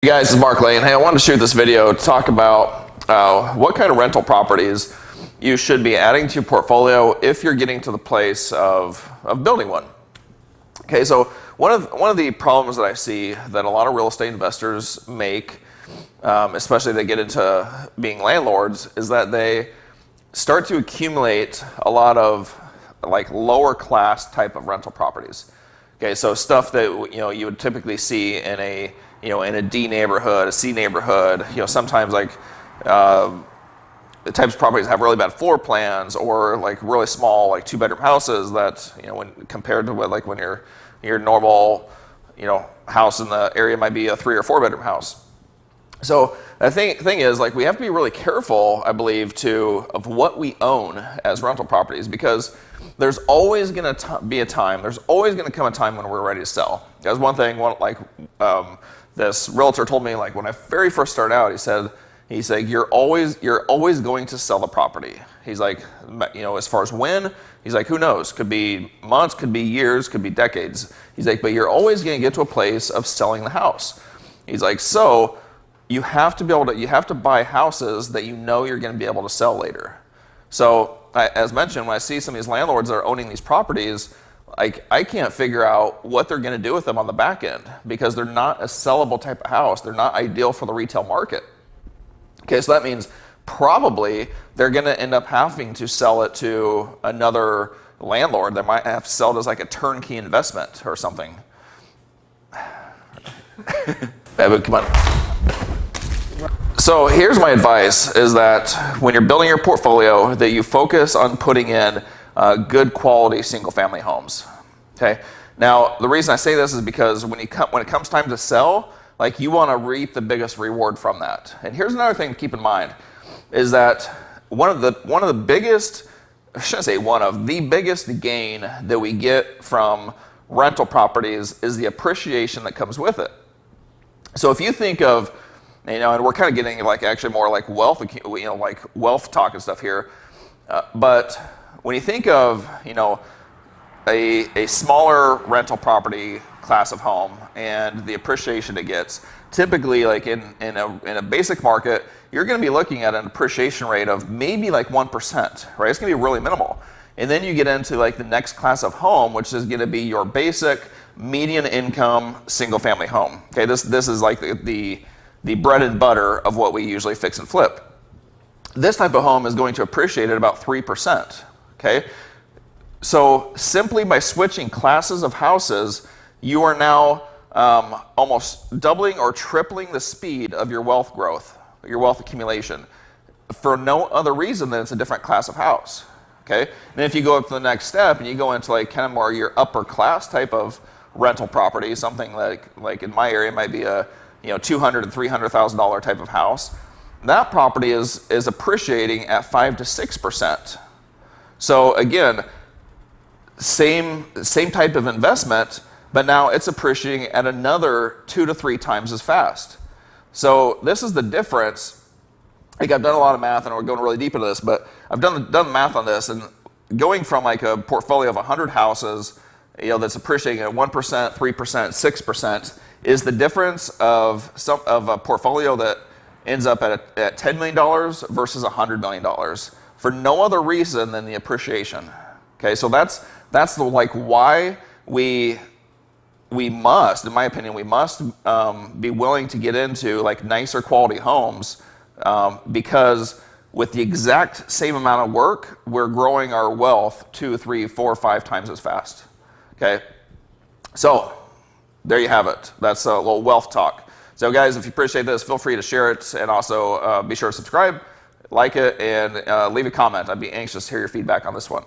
Hey guys, this is Mark Lane. Hey, I wanted to shoot this video to talk about what kind of rental properties you should be adding to your portfolio if you're getting to the place of building one. Okay, so one of the problems that I see that a lot of real estate investors make, especially they get into being landlords, is that they start to accumulate a lot of like lower class type of rental properties. Okay, so stuff that you would typically see in a in a D neighborhood, a C neighborhood. Sometimes like the types of properties have really bad floor plans, or like really small, like 2-bedroom houses that when compared to what like when your normal house in the area might be a 3 or 4-bedroom house. So the thing is, like, we have to be really careful, I believe, of what we own as rental properties, because there's always going to be a time. There's always going to come a time when we're ready to sell. That's one thing. This realtor told me, like, when I very first started out, he said you're always going to sell the property. He's like, as far as when, he's like, who knows? Could be months, could be years, could be decades. He's like, but you're always going to get to a place of selling the house. He's like, so you have to buy houses that you're going to be able to sell later. So as mentioned, when I see some of these landlords that are owning these properties, like, I can't figure out what they're going to do with them on the back end, because they're not a sellable type of house. They're not ideal for the retail market. Okay, so that means probably they're going to end up having to sell it to another landlord that might have to sell it as like a turnkey investment or something. Evan, come on. So here's my advice, is that when you're building your portfolio, that you focus on putting in good quality single family homes. Okay. Now the reason I say this is because when it comes time to sell, like, you want to reap the biggest reward from that. And here's another thing to keep in mind, is that one of the biggest, I shouldn't say one of the biggest gain that we get from rental properties is the appreciation that comes with it. So if you think of, and we're kind of getting like actually more like wealth, like wealth talk and stuff here, but when you think of, a smaller rental property class of home and the appreciation it gets, typically, like in a basic market, you're going to be looking at an appreciation rate of maybe like 1%, right? It's going to be really minimal. And then you get into like the next class of home, which is going to be your basic median income single family home. Okay, this is like the bread and butter of what we usually fix and flip. This type of home is going to appreciate at about 3%. Okay, so simply by switching classes of houses, you are now almost doubling or tripling the speed of your wealth growth, your wealth accumulation, for no other reason than it's a different class of house. Okay, and then if you go up to the next step and you go into like kind of more your upper class type of rental property, something like in my area might be a $200,000 and $300,000 type of house, that property is appreciating at 5 to 6%. So again, same type of investment, but now it's appreciating at another 2 to 3 times as fast. So this is the difference. Like, I've done a lot of math, and we're going really deep into this, but I've done math on this, and going from like a portfolio of 100 houses, that's appreciating at 1%, 3%, 6%, is the difference of a portfolio that ends up at $10 million versus $100 million for no other reason than the appreciation. Okay, so that's the like why we must, in my opinion, be willing to get into like nicer quality homes, because with the exact same amount of work, we're growing our wealth 2, 3, 4, 5 times as fast. Okay, so there you have it. That's a little wealth talk. So guys, if you appreciate this, feel free to share it, and also be sure to subscribe, like it, and leave a comment. I'd be anxious to hear your feedback on this one.